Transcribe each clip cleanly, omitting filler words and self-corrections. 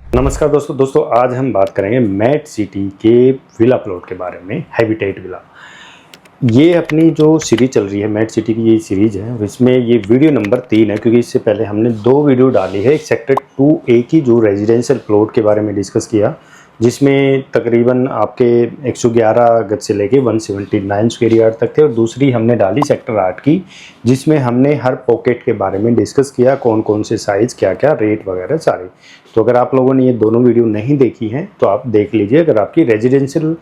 नमस्कार दोस्तों आज हम बात करेंगे मैट सिटी के विला प्लॉट के बारे में। हैबिटेट विला, ये अपनी जो सीरीज चल रही है मैट सिटी की, ये सीरीज है, इसमें ये वीडियो नंबर 3 है, क्योंकि इससे पहले हमने 2 वीडियो डाली है। एक सेक्टर 2A की जो रेजिडेंशियल प्लॉट के बारे में डिस्कस किया, जिसमें तकरीबन आपके 111 गज से लेके 179 स्क्वायर यार्ड तक थे, और दूसरी हमने डाली सेक्टर 8 की, जिसमें हमने हर पॉकेट के बारे में डिस्कस किया, कौन कौन से साइज़, क्या क्या रेट वगैरह सारे। तो अगर आप लोगों ने ये दोनों वीडियो नहीं देखी हैं तो आप देख लीजिए, अगर आपकी रेजिडेंशियल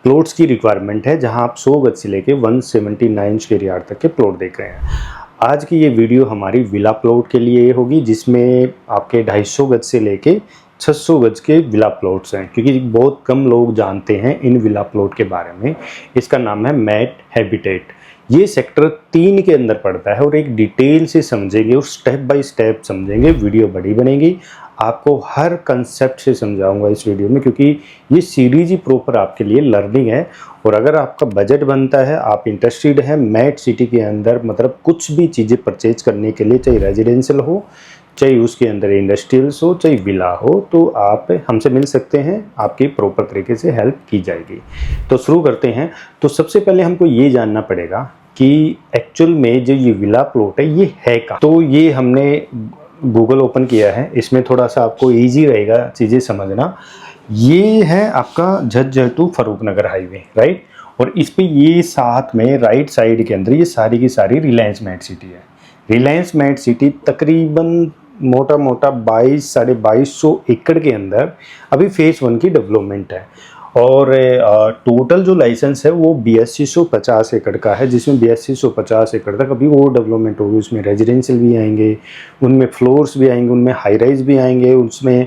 प्लॉट्स की रिक्वायरमेंट है जहां आप 100 गज से लेके 179 स्क्वायर यार्ड तक के प्लॉट देख रहे हैं। आज की ये वीडियो हमारी विला प्लॉट के लिए होगी, जिसमें आपके 250 गज से लेके 600 गज के विला प्लॉट्स हैं, क्योंकि बहुत कम लोग जानते हैं इन विला प्लॉट के बारे में। इसका नाम है मैट हैबिटेट। ये सेक्टर 3 के अंदर पड़ता है, और एक डिटेल से समझेंगे और स्टेप बाय स्टेप समझेंगे। वीडियो बड़ी बनेगी, आपको हर कंसेप्ट से समझाऊंगा इस वीडियो में, क्योंकि ये सीरीज ही प्रॉपर आपके लिए लर्निंग है। और अगर आपका बजट बनता है, आप इंटरेस्टेड हैं मैट सिटी के अंदर, मतलब कुछ भी चीज़ें परचेज करने के लिए, चाहे रेजिडेंशियल हो, चाहे उसके अंदर इंडस्ट्रियल्स हो, चाहे विला हो, तो आप हमसे मिल सकते हैं, आपकी प्रॉपर तरीके से हेल्प की जाएगी। तो शुरू करते हैं। तो सबसे पहले हमको ये जानना पड़ेगा कि एक्चुअल में जो ये विला प्लॉट है ये है कहाँ। तो ये हमने गूगल ओपन किया है, इसमें थोड़ा सा आपको इजी रहेगा चीज़ें समझना। ये है आपका Jhajjar to Farrukhnagar highway, right. और इस पे ये साथ में राइट साइड के अंदर ये सारी की सारी रिलायंस मैट सिटी है। रिलायंस मैट सिटी तकरीबन मोटा मोटा 22-2250 एकड़ के अंदर अभी फेज 1 की डेवलपमेंट है। और टोटल जो लाइसेंस है वो 8250 एकड़ का है, जिसमें 8250 एकड़ तक अभी वो डेवलपमेंट होगी। उसमें रेजिडेंशियल भी आएंगे, उनमें फ्लोर्स भी आएंगे, उनमें हाई राइज भी आएंगे, उसमें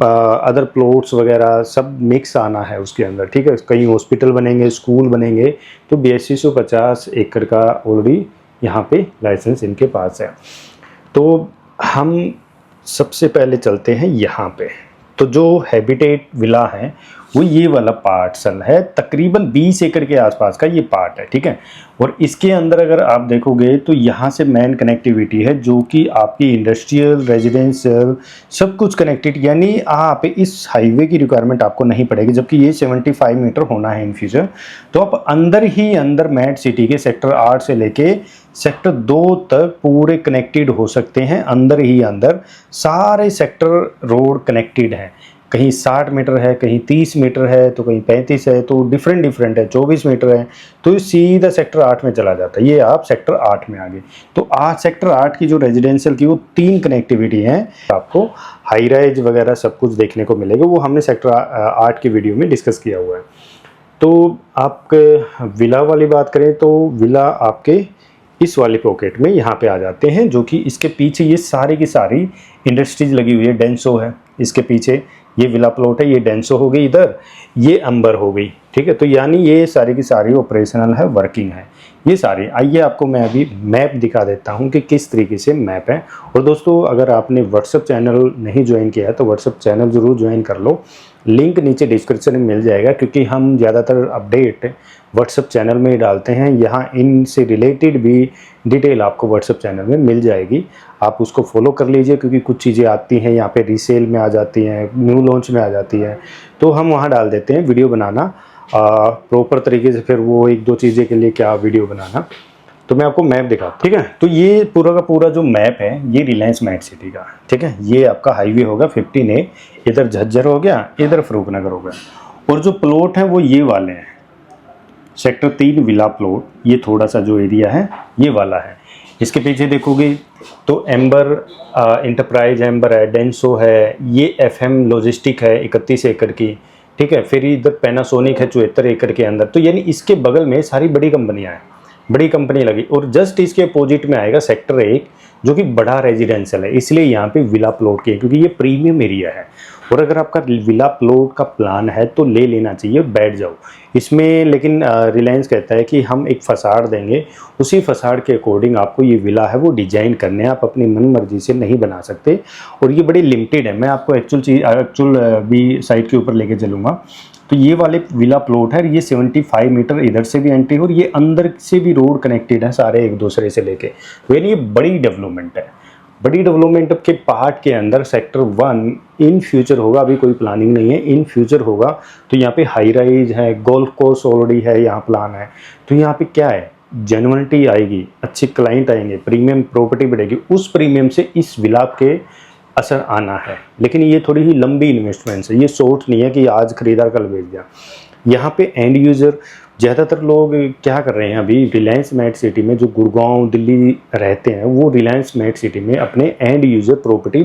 अदर प्लॉट्स वगैरह सब मिक्स आना है उसके अंदर, ठीक है। कहीं हॉस्पिटल बनेंगे, स्कूल बनेंगे। तो 8250 एकड़ का ऑलरेडी यहाँ पे लाइसेंस इनके पास है। तो हम सबसे पहले चलते हैं यहाँ पे। तो जो हैबिटेट विला है वो ये वाला पार्सल है, तकरीबन 20 एकड़ के आसपास का ये पार्ट है, ठीक है। और इसके अंदर अगर आप देखोगे तो यहाँ से मेन कनेक्टिविटी है, जो कि आपकी इंडस्ट्रियल, रेजिडेंशियल सब कुछ कनेक्टेड, यानी आप इस हाईवे की रिक्वायरमेंट आपको नहीं पड़ेगी, जबकि ये 75 मीटर होना है इन फ्यूचर। तो आप अंदर ही अंदर मैट सिटी के सेक्टर 8 से लेके सेक्टर 2 तक पूरे कनेक्टेड हो सकते हैं। अंदर ही अंदर सारे सेक्टर रोड कनेक्टेड हैं, कहीं 60 मीटर है, कहीं 30 मीटर है, तो कहीं 35 है, तो डिफरेंट है, 24 मीटर है, तो सीधा सेक्टर 8 में चला जाता है। ये आप सेक्टर 8 में आ गए। तो आज सेक्टर 8 की जो रेजिडेंशियल की वो 3 कनेक्टिविटी हैं, आपको हाई राइज वगैरह सब कुछ देखने को मिलेगा, वो हमने सेक्टर 8 की वीडियो में डिस्कस किया हुआ है। तो आप विला वाली बात करें तो विला आपके इस वाले पॉकेट में यहाँ पे आ जाते हैं, जो कि इसके पीछे ये सारी की सारी इंडस्ट्रीज लगी हुई है। डेंसो है इसके पीछे, ये विला प्लॉट है, ये डेंसो हो गई, इधर ये अंबर हो गई, ठीक है। तो यानी ये सारी की सारी ऑपरेशनल है, वर्किंग है ये सारी। आइए आपको मैं अभी मैप दिखा देता हूँ कि किस तरीके से मैप है। और दोस्तों अगर आपने व्हाट्सएप चैनल नहीं ज्वाइन किया है तो व्हाट्सएप चैनल ज़रूर ज्वाइन कर लो, लिंक नीचे डिस्क्रिप्शन में मिल जाएगा, क्योंकि हम ज़्यादातर अपडेट व्हाट्सएप चैनल में ही डालते हैं। यहाँ इनसे रिलेटेड भी डिटेल आपको व्हाट्सएप चैनल में मिल जाएगी, आप उसको फॉलो कर लीजिए, क्योंकि कुछ चीज़ें आती हैं यहाँ पे रीसेल में आ जाती हैं, न्यू लॉन्च में आ जाती है, तो हम वहाँ डाल देते हैं वीडियो बनाना प्रॉपर तरीके से। फिर वो 1-2 चीज़ें के लिए क्या वीडियो बनाना। तो मैं आपको मैप दिखाता हूँ, ठीक है। तो ये पूरा का पूरा जो मैप है ये रिलायंस मैट सिटी का, ठीक है। ये आपका हाईवे होगा 15A, इधर झज्जर हो गया, इधर फरूखनगर हो गया। और जो प्लॉट हैं वो ये वाले हैं, सेक्टर 3 विला प्लॉट, ये थोड़ा सा जो एरिया है ये वाला है। इसके पीछे देखोगे तो एम्बर इंटरप्राइज एम्बर है, डेंसो है, ये FM लॉजिस्टिक है 31 एकड़ की, ठीक है। फिर इधर पैनासोनिक है 74 एकड़ के अंदर। तो यानी इसके बगल में सारी बड़ी कंपनियां हैं, बड़ी कंपनी लगी। और जस्ट इसके अपोजिट में आएगा सेक्टर 1, जो कि बड़ा रेजिडेंशियल है, इसलिए यहाँ पे विला प्लॉट की, क्योंकि ये प्रीमियम एरिया है। और अगर आपका विला प्लॉट का प्लान है तो ले लेना चाहिए, बैठ जाओ इसमें। लेकिन रिलायंस कहता है कि हम एक फसाड देंगे, उसी फसाड के अकॉर्डिंग आपको ये विला है वो डिजाइन करने हैं, आप अपनी मन मर्जी से नहीं बना सकते। और ये बड़ी लिमिटेड है। मैं आपको एक्चुअल भी साइट के ऊपर लेके चलूँगा। तो ये वाले विला प्लॉट है, ये 75 मीटर इधर से भी एंट्री और ये अंदर से भी रोड कनेक्टेड है सारे एक दूसरे से लेके। तो यानी ये बड़ी डेवलपमेंट है, बड़ी डेवलपमेंट के पार्ट के अंदर सेक्टर 1 इन फ्यूचर होगा, अभी कोई प्लानिंग नहीं है, इन फ्यूचर होगा। तो यहाँ पे हाई राइज है, गोल्फ कोर्स ऑलरेडी है, यहाँ प्लान है। तो यहाँ पे क्या है, जेन्युइनिटी आएगी, अच्छे क्लाइंट आएंगे, प्रीमियम प्रॉपर्टी बढ़ेगी, उस प्रीमियम से इस विला के असर आना है। लेकिन ये थोड़ी ही लंबी इन्वेस्टमेंट है, ये शॉर्ट नहीं है कि आज खरीदा कल बेच दिया। यहाँ पे एंड यूज़र ज़्यादातर लोग क्या कर रहे हैं, अभी रिलायंस मेट सिटी में जो गुड़गांव दिल्ली रहते हैं वो रिलायंस मेट सिटी में अपने एंड यूज़र प्रॉपर्टी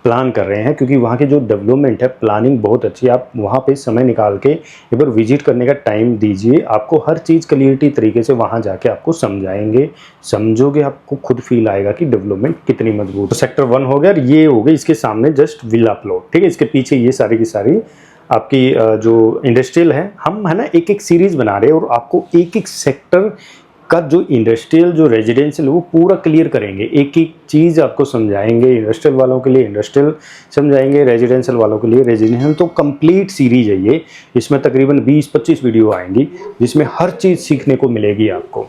प्लान कर रहे हैं, क्योंकि वहाँ की जो डेवलपमेंट है, प्लानिंग बहुत अच्छी है। आप वहाँ पे समय निकाल के एक बार विजिट करने का टाइम दीजिए, आपको हर चीज़ क्लियरिटी तरीके से वहाँ जाके आपको समझाएंगे, समझोगे, आपको खुद फील आएगा कि डेवलपमेंट कितनी मजबूत। तो सेक्टर 1 हो गया, ये हो गई, इसके सामने जस्ट विला प्लॉट, ठीक है। इसके पीछे ये सारी की सारी आपकी जो इंडस्ट्रियल है, हम है ना एक एक सीरीज़ बना रहे हैं और आपको एक एक सेक्टर का जो इंडस्ट्रियल जो रेजिडेंशियल वो पूरा क्लियर करेंगे, एक एक चीज़ आपको समझाएंगे। इंडस्ट्रियल वालों के लिए इंडस्ट्रियल समझाएंगे, रेजिडेंशियल वालों के लिए रेजिडेंशियल। तो कंप्लीट सीरीज है ये, इसमें तकरीबन 20-25 वीडियो आएंगी जिसमें हर चीज़ सीखने को मिलेगी आपको।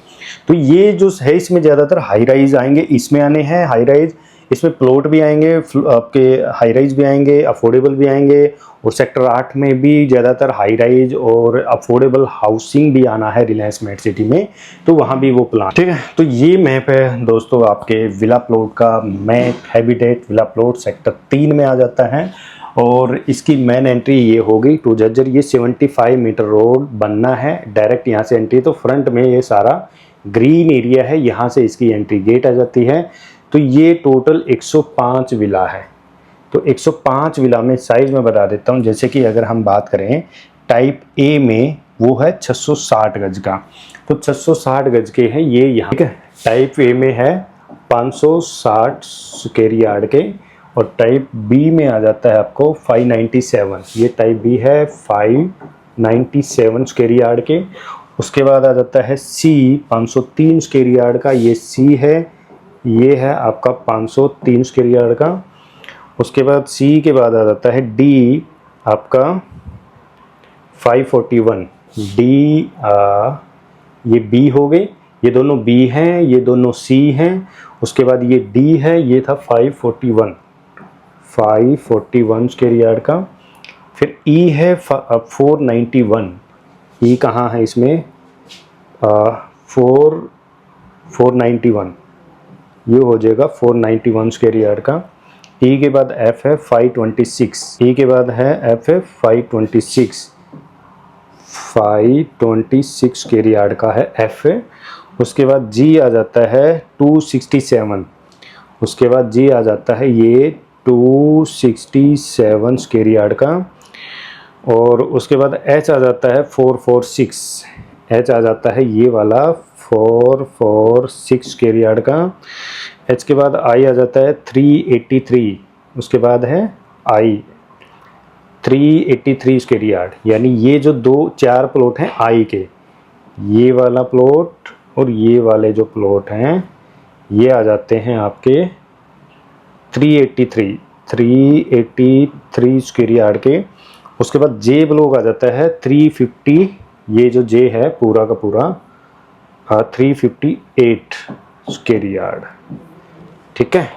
तो ये जो है इसमें ज़्यादातर हाई राइज आएंगे, इसमें आने हैं हाई राइज, इसमें प्लॉट भी आएंगे, आपके हाई राइज भी आएंगे, अफोर्डेबल भी आएंगे, और सेक्टर 8 में भी ज़्यादातर हाई राइज और अफोर्डेबल हाउसिंग भी आना है रिलायंस मेट सिटी में, तो वहाँ भी वो प्लान, ठीक है। तो ये मैप है दोस्तों आपके विला प्लॉट का, map habitat villa plot sector 3 में आ जाता है। और इसकी मेन एंट्री ये होगी टू झज्जर, ये 75 मीटर रोड बनना है, डायरेक्ट यहाँ से एंट्री। तो फ्रंट में ये सारा ग्रीन एरिया है, यहाँ से इसकी एंट्री गेट आ जाती है। तो ये टोटल 105 विला है। तो 105 विला में साइज में बता देता हूँ, जैसे कि अगर हम बात करें टाइप ए में वो है 660 गज का, तो 660 गज के हैं ये यहाँ, ठीक है। टाइप ए में है 560 स्क्वायर यार्ड के, और टाइप बी में आ जाता है आपको 597, ये टाइप बी है 597 स्क्वायर यार्ड के। उसके बाद आ जाता है सी 503 स्क्वायर यार्ड का, ये सी है, ये है आपका 503 स्क्वायर यार्ड का। उसके बाद सी के बाद आ जाता है डी आपका 541, डी ये बी हो गए, ये दोनों बी हैं, ये दोनों सी हैं। उसके बाद ये डी है, ये था 541 स्क्वायर यार्ड का। फिर ई है 491, ई कहाँ है इसमें, 491, ये हो जाएगा 491 स्क्वायर यार्ड का। ई के बाद एफ है 526, ई के बाद है एफ है 526 स्क्वायर यार्ड का है एफ है। उसके बाद जी आ जाता है 267, उसके बाद जी आ जाता है ये 267 स्क्वायर यार्ड का। और उसके बाद एच आ जाता है 446, एच आ जाता है ये वाला 446 स्क्वायर यार्ड का। एच के बाद आई आ जाता है 383, उसके बाद है आई 383 स्क्वायर यार्ड। यानी ये जो 4 प्लॉट हैं आई के, ये वाला प्लॉट और ये वाले जो प्लॉट हैं ये आ जाते हैं आपके 383 स्क्वायर यार्ड के। उसके बाद जे ब्लॉक आ जाता है 350, ये जो जे है पूरा का पूरा 358 स्क्वायर यार्ड, ठीक है।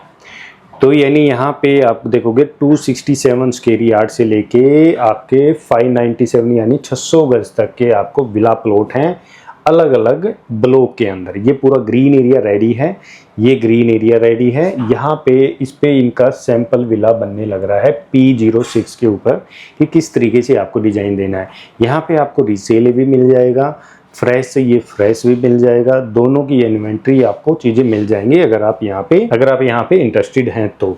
तो यानी यहाँ पे आप देखोगे 267 स्क्वायर यार्ड से लेके आपके 597 यानी 600 गज तक के आपको विला प्लॉट हैं अलग अलग ब्लॉक के अंदर। ये पूरा ग्रीन एरिया रेडी है, ये ग्रीन एरिया रेडी है। यहाँ पे इस पे इनका सैंपल विला बनने लग रहा है P06 के ऊपर कि किस तरीके से आपको डिजाइन देना है। यहाँ पे आपको रीसेल भी मिल जाएगा, फ्रेश से ये फ्रेश भी मिल जाएगा, दोनों की इन्वेंट्री आपको चीज़ें मिल जाएंगी अगर आप यहाँ पे इंटरेस्टेड हैं तो।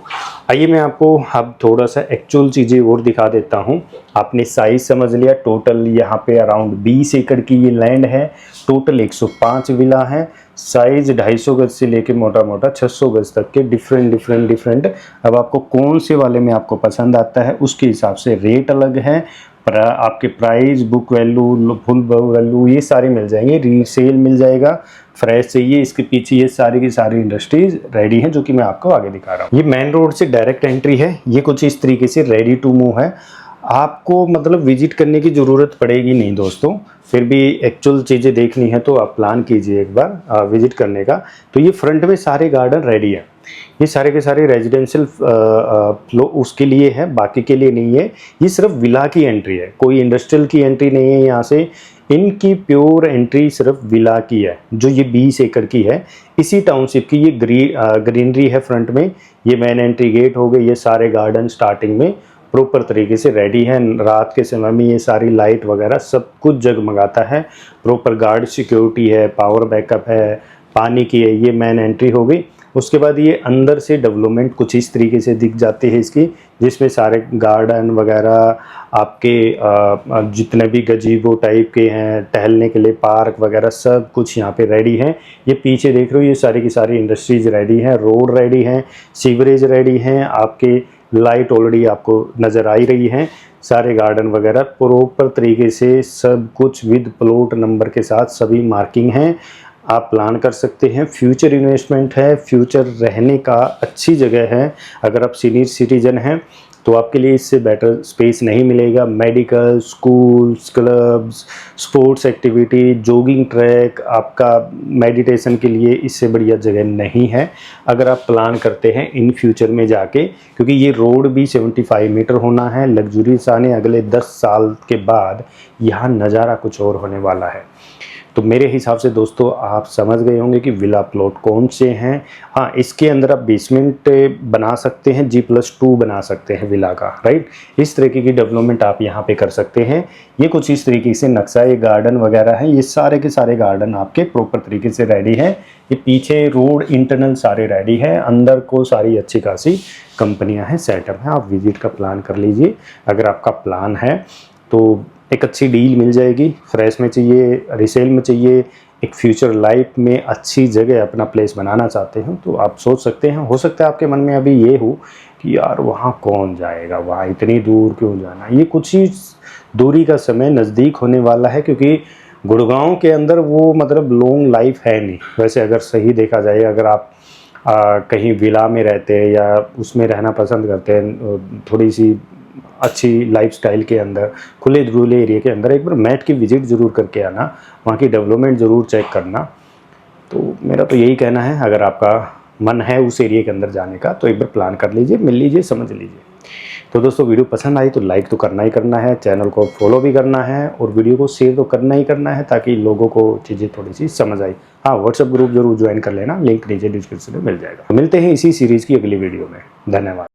आइए मैं आपको अब थोड़ा सा एक्चुअल चीज़ें और दिखा देता हूँ। आपने साइज समझ लिया, टोटल यहाँ पे अराउंड 20 एकड़ की ये लैंड है, टोटल 105 विला है, साइज 250 गज से लेके मोटा मोटा 600 गज तक के डिफरेंट। अब आपको कौन से वाले में आपको पसंद आता है उसके हिसाब से रेट अलग है, आपके price, book value, full value ये सारे मिल जाएंगे, रीसेल मिल जाएगा, फ्रेश चाहिए, इसके पीछे ये सारी की सारी इंडस्ट्रीज रेडी हैं जो कि मैं आपको आगे दिखा रहा हूँ। ये मेन रोड से डायरेक्ट एंट्री है, ये कुछ इस तरीके से रेडी टू मूव है। आपको मतलब विजिट करने की ज़रूरत पड़ेगी नहीं दोस्तों, फिर भी एक्चुअल चीज़ें देखनी है तो आप प्लान कीजिए एक बार विजिट करने का। तो ये फ्रंट में सारे गार्डन रेडी है, ये सारे के सारे रेजिडेंशियल उसके लिए है, बाकी के लिए नहीं है। ये सिर्फ विला की एंट्री है, कोई इंडस्ट्रियल की एंट्री नहीं है यहाँ से। इनकी प्योर एंट्री सिर्फ विला की है, जो ये 20 एकड़ की है। इसी टाउनशिप की ये ग्रीनरी है फ्रंट में। ये मेन एंट्री गेट हो गई, ये सारे गार्डन स्टार्टिंग में प्रॉपर तरीके से रेडी है। रात के समय में ये सारी लाइट वगैरह सब कुछ जगमगाता है। प्रॉपर गार्ड सिक्योरिटी है, पावर बैकअप है, पानी की है। ये मेन एंट्री हो गई। उसके बाद ये अंदर से डेवलपमेंट कुछ इस तरीके से दिख जाती है इसकी, जिसमें सारे गार्डन वगैरह आपके जितने भी गजीबो टाइप के हैं, टहलने के लिए पार्क वगैरह सब कुछ यहाँ पे रेडी है। ये पीछे देख रहे हो, ये सारी की सारी इंडस्ट्रीज रेडी हैं, रोड रेडी हैं, सीवरेज रेडी हैं, आपके लाइट ऑलरेडी आपको नज़र आ ही रही है। सारे गार्डन वगैरह प्रॉपर तरीके से सब कुछ विद प्लॉट नंबर के साथ सभी मार्किंग हैं। आप प्लान कर सकते हैं। फ्यूचर इन्वेस्टमेंट है, फ्यूचर रहने का अच्छी जगह है। अगर आप सीनियर सिटीजन हैं तो आपके लिए इससे बेटर स्पेस नहीं मिलेगा। Medical, schools, clubs, sports activity, jogging track, आपका मेडिटेशन के लिए इससे बढ़िया जगह नहीं है अगर आप प्लान करते हैं इन फ्यूचर में जाके, क्योंकि ये रोड भी 75 मीटर होना है। लग्जूरियस आने अगले 10 साल के बाद यहाँ नज़ारा कुछ और होने वाला है। तो मेरे हिसाब से दोस्तों आप समझ गए होंगे कि विला प्लॉट कौन से हैं। हाँ, इसके अंदर आप बेसमेंट बना सकते हैं, G+2 बना सकते हैं विला का, राइट। इस तरीके की डेवलपमेंट आप यहाँ पे कर सकते हैं। ये कुछ इस तरीके से नक्शा, ये गार्डन वगैरह है, ये सारे के सारे गार्डन आपके प्रॉपर तरीके से रेडी है। ये पीछे रोड इंटरनल सारे रेडी है, अंदर को सारी अच्छी खासी कंपनियाँ हैं, सेटअप है। आप विजिट का प्लान कर लीजिए। अगर आपका प्लान है तो एक अच्छी डील मिल जाएगी। फ्रेश में चाहिए, रिसेल में चाहिए, एक फ्यूचर लाइफ में अच्छी जगह अपना प्लेस बनाना चाहते हैं तो आप सोच सकते हैं। हो सकता है आपके मन में अभी ये हो कि यार वहाँ कौन जाएगा, वहाँ इतनी दूर क्यों जाना। ये कुछ ही दूरी का समय नज़दीक होने वाला है, क्योंकि गुड़गांव के अंदर वो मतलब लॉन्ग लाइफ है नहीं। वैसे अगर सही देखा जाए, अगर आप कहीं विला में रहते हैं या उसमें रहना पसंद करते हैं, थोड़ी सी अच्छी लाइफस्टाइल के अंदर, खुले दुले एरिया के अंदर, एक बार मैट की विजिट ज़रूर करके आना, वहाँ की डेवलपमेंट ज़रूर चेक करना। तो मेरा तो यही कहना है, अगर आपका मन है उस एरिया के अंदर जाने का तो एक बार प्लान कर लीजिए, मिल लीजिए, समझ लीजिए। तो दोस्तों वीडियो पसंद आई तो लाइक तो करना ही करना है, चैनल को फॉलो भी करना है और वीडियो को शेयर तो करना ही करना है, ताकि लोगों को चीज़ें थोड़ी सी समझ आई। हाँ, व्हाट्सएप ग्रुप जरूर ज्वाइन कर लेना, लिंक नीचे डिस्क्रिप्शन में मिल जाएगा। मिलते हैं इसी सीरीज़ की अगली वीडियो में। धन्यवाद।